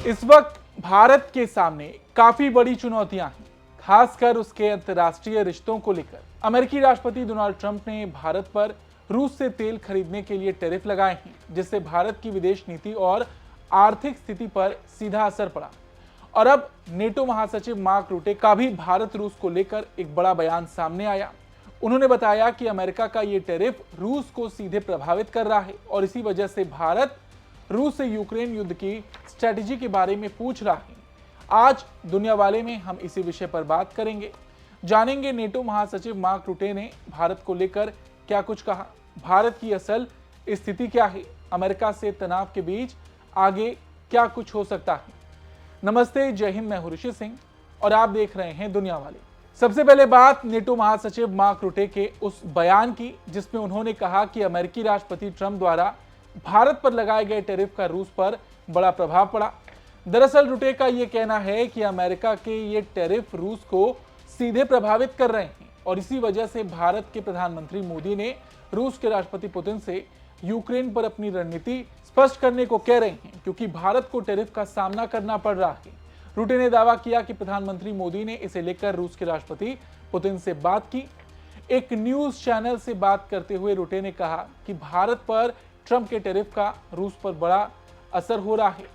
इस वक्त भारत के सामने काफी बड़ी चुनौतियां हैं, खासकर उसके अंतर्राष्ट्रीय रिश्तों को लेकर। अमेरिकी राष्ट्रपति डोनाल्ड ट्रंप ने भारत पर रूस से तेल खरीदने के लिए टैरिफ लगाए हैं, जिससे भारत की विदेश नीति और आर्थिक स्थिति पर सीधा असर पड़ा। और अब नेटो महासचिव मार्क रूटे का भी भारत रूस को लेकर एक बड़ा बयान सामने आया। उन्होंने बताया कि अमेरिका का ये टैरिफ रूस को सीधे प्रभावित कर रहा है और इसी वजह से भारत रूस से यूक्रेन युद्ध की स्ट्रेटेजी के बारे में पूछ रहा है। आज दुनिया वाले में हम इसी विषय पर बात करेंगे। जानेंगे नेटो महासचिव मार्क रूटे ने भारत को लेकर क्या कुछ कहा, भारत की असल स्थिति क्या है, अमेरिका से तनाव के बीच आगे क्या कुछ हो सकता है। नमस्ते, जय हिंद, मैं हूं ऋषि सिंह और आप देख रहे हैं दुनिया वाले। सबसे पहले बात नेटो महासचिव मार्क रूटे के उस बयान की जिसमें उन्होंने कहा कि अमेरिकी राष्ट्रपति ट्रंप द्वारा भारत पर लगाए गए टैरिफ का रूस पर बड़ा प्रभाव पड़ा। दरअसल रूटे का यह कहना है कि अमेरिका के ये टैरिफ रूस को सीधे प्रभावित कर रहे हैं और इसी वजह से भारत के प्रधानमंत्री मोदी ने रूस के राष्ट्रपति पुतिन से यूक्रेन पर अपनी रणनीति स्पष्ट करने को कह रहे हैं, क्योंकि भारत को टैरिफ का सामना करना पड़ रहा है। रूटे ने दावा किया कि प्रधानमंत्री मोदी ने इसे लेकर रूस के राष्ट्रपति पुतिन से बात की। एक न्यूज चैनल से बात करते हुए रूटे ने कहा कि भारत पर ट्रंप के टैरिफ का रूस पर बड़ा असर हो रहा है।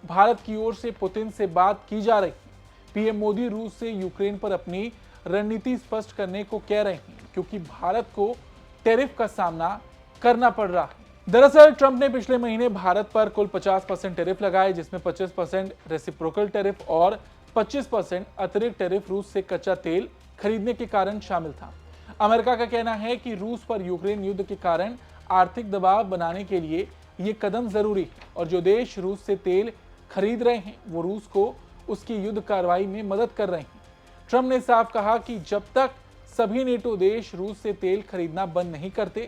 भारत की ओर से पुतिन से बात की जा रही है। पीएम मोदी रूस से यूक्रेन पर अपनी रणनीति स्पष्ट करने को कह रहे हैं, क्योंकि भारत को टैरिफ का सामना करना पड़ रहा है। दरअसल ट्रंप ने पिछले महीने भारत पर कुल 50% टैरिफ लगाए, जिसमें 25% रेसिप्रोकल टैरिफ और 25% अतिरिक्त टैरिफ रूस से कच्चा तेल खरीदने के कारण शामिल था। अमेरिका का कहना है कि रूस पर यूक्रेन युद्ध के कारण आर्थिक दबाव बनाने के लिए ये कदम जरूरी है और जो देश रूस से तेल खरीद रहे हैं वो रूस को उसकी युद्ध कार्रवाई में मदद कर रहे हैं। ट्रंप ने साफ कहा कि जब तक सभी नेटो देश रूस से तेल खरीदना बंद नहीं करते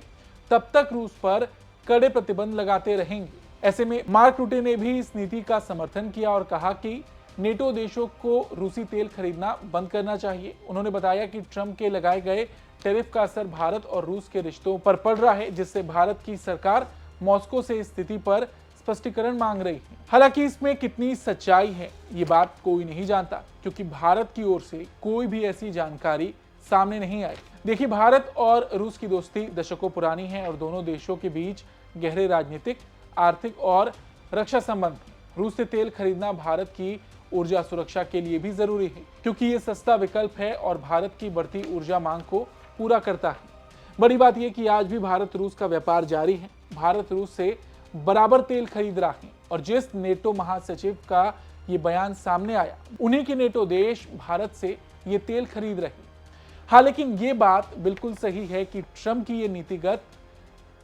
तब तक रूस पर कड़े प्रतिबंध लगाते रहेंगे। ऐसे में मार्क रूटे ने भी इस नीति का समर्थन किया और कहा कि नेटो देशों को रूसी तेल खरीदना बंद करना चाहिए। उन्होंने बताया कि ट्रंप के लगाए गए टैरिफ का असर भारत और रूस के रिश्तों पर पड़ रहा है, जिससे भारत की सरकार मॉस्को से स्थिति पर स्पष्टीकरण मांग रही है। हालांकि इसमें कितनी सच्चाई है ये बात कोई नहीं जानता, क्योंकि भारत की ओर से कोई भी ऐसी जानकारी सामने नहीं आई। देखिए, भारत और रूस की दोस्ती दशकों पुरानी है और दोनों देशों के बीच गहरे राजनीतिक, आर्थिक और रक्षा संबंध हैं। रूस से तेल खरीदना भारत की ऊर्जा सुरक्षा के लिए भी जरूरी है, क्योंकि ये सस्ता विकल्प है और भारत की बढ़ती ऊर्जा मांग को पूरा करता है। बड़ी बात यह कि आज भी भारत रूस का व्यापार जारी है। भारत रूस से बराबर तेल खरीद रहा है और जिस नेटो महासचिव का ये बयान सामने आया, उन्हीं के नेटो देश भारत से ये तेल खरीद रहे हैं। हाँ, लेकिन ये बात बिल्कुल सही है कि ट्रंप की ये नीतिगत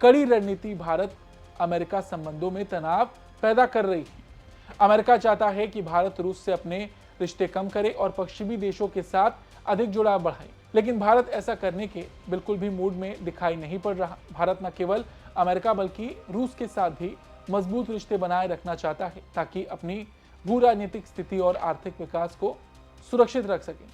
कड़ी रणनीति भारत अमेरिका संबंधों में तनाव पैदा कर रही है। अमेरिका चाहता है कि भारत रूस से अपने रिश्ते कम करे और पश्चिमी देशों के साथ अधिक जुड़ाव बढ़ाए, लेकिन भारत ऐसा करने के बिल्कुल भी मूड में दिखाई नहीं पड़ रहा। भारत न केवल अमेरिका बल्कि रूस के साथ भी मजबूत रिश्ते बनाए रखना चाहता है, ताकि अपनी भू राजनीतिक स्थिति और आर्थिक विकास को सुरक्षित रख सके।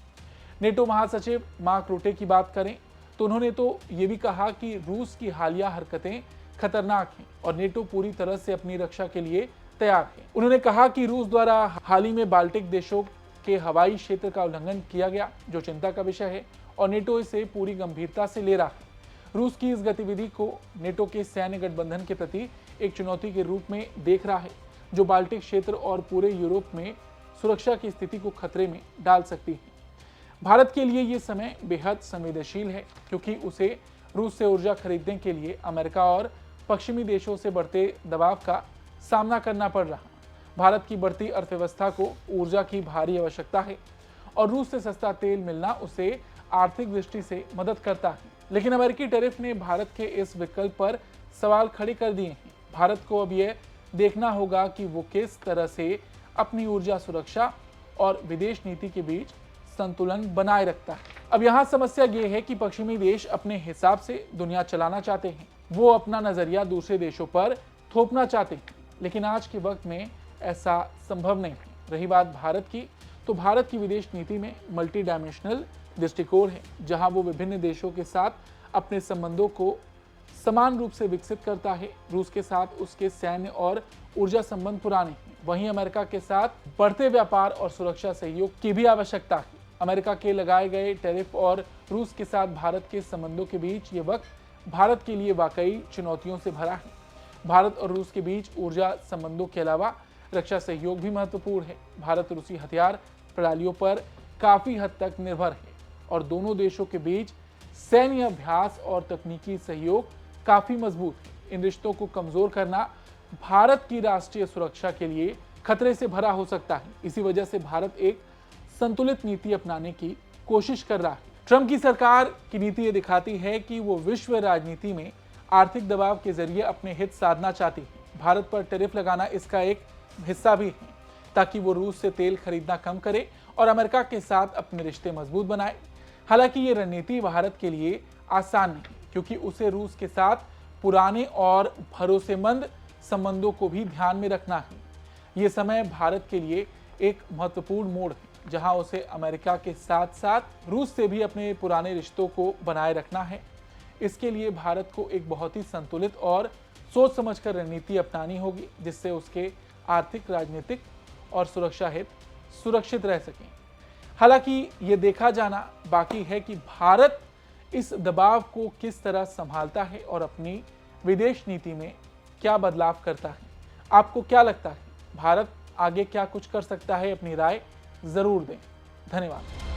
नेटो महासचिव मार्क रूटे की बात करें तो उन्होंने तो ये भी कहा कि रूस की हालिया हरकतें खतरनाक हैं और नेटो पूरी तरह से अपनी रक्षा के लिए तैयार है। उन्होंने कहा कि रूस द्वारा हाल ही में बाल्टिक देशों के हवाई क्षेत्र का उल्लंघन किया गया, जो चिंता का विषय है और नेटो इसे पूरी गंभीरता से ले रहा है। रूस की इस गतिविधि को नेटो के सैन्य गठबंधन के प्रति एक चुनौती के रूप में देख रहा है, जो बाल्टिक क्षेत्र और पूरे यूरोप में सुरक्षा की स्थिति को खतरे में डाल सकती है। भारत के लिए ये समय बेहद संवेदनशील है, क्योंकि उसे रूस से ऊर्जा खरीदने के लिए अमेरिका और पश्चिमी देशों से बढ़ते दबाव का सामना करना पड़ रहा। भारत की बढ़ती अर्थव्यवस्था को ऊर्जा की भारी आवश्यकता है और रूस से सस्ता तेल मिलना उसे आर्थिक दृष्टि से मदद करता है। लेकिन अमेरिकी टैरिफ ने भारत के इस विकल्प पर सवाल खड़े कर दिए हैं। भारत को अब यह देखना होगा कि वो किस तरह से अपनी ऊर्जा सुरक्षा और विदेश नीति के बीच संतुलन बनाए रखता है। अब यहाँ समस्या ये है कि पश्चिमी देश अपने हिसाब से दुनिया चलाना चाहते हैं। वो अपना नजरिया दूसरे देशों पर थोपना चाहते हैं, लेकिन आज के वक्त में ऐसा संभव नहीं है। रही बात भारत की, तो भारत की विदेश नीति में मल्टी डायमेंशनल दृष्टिकोण है, जहां वो विभिन्न देशों के साथ अपने संबंधों को समान रूप से विकसित करता है। रूस के साथ उसके सैन्य और ऊर्जा संबंध पुराने हैं, वहीं अमेरिका के साथ बढ़ते व्यापार और सुरक्षा सहयोग की भी आवश्यकता है। अमेरिका के लगाए गए टैरिफ और रूस के साथ भारत के संबंधों के बीच ये वक्त भारत के लिए वाकई चुनौतियों से भरा है। भारत और रूस के बीच ऊर्जा संबंधों के अलावा रक्षा सहयोग भी महत्वपूर्ण है। भारत रूसी हथियार प्रणालियों पर काफी हद तक निर्भर है और दोनों देशों के बीच सैन्य अभ्यास और तकनीकी सहयोग काफी मजबूत है। इन रिश्तों को कमजोर करना भारत की राष्ट्रीय सुरक्षा के लिए खतरे से भरा हो सकता है। इसी वजह से भारत एक संतुलित नीति अपनाने की कोशिश कर रहा है। ट्रंप की सरकार की नीति ये दिखाती है कि वो विश्व राजनीति में आर्थिक दबाव के जरिए अपने हित साधना चाहती है। भारत पर टैरिफ लगाना इसका एक हिस्सा भी है ताकि वो रूस से तेल खरीदना कम करे और अमेरिका के साथ अपने रिश्ते मजबूत बनाए। हालांकि ये रणनीति भारत के लिए आसान नहीं, क्योंकि उसे रूस के साथ पुराने और भरोसेमंद संबंधों को भी ध्यान में रखना है। ये समय भारत के लिए एक महत्वपूर्ण मोड़ है, जहां उसे अमेरिका के साथ साथ रूस से भी अपने पुराने रिश्तों को बनाए रखना है। इसके लिए भारत को एक बहुत ही संतुलित और सोच समझकर रणनीति अपनानी होगी, जिससे उसके आर्थिक, राजनीतिक और सुरक्षा हित सुरक्षित रह सकें। हालांकि ये देखा जाना बाकी है कि भारत इस दबाव को किस तरह संभालता है और अपनी विदेश नीति में क्या बदलाव करता है। आपको क्या लगता है, भारत आगे क्या कुछ कर सकता है? अपनी राय जरूर दें। धन्यवाद।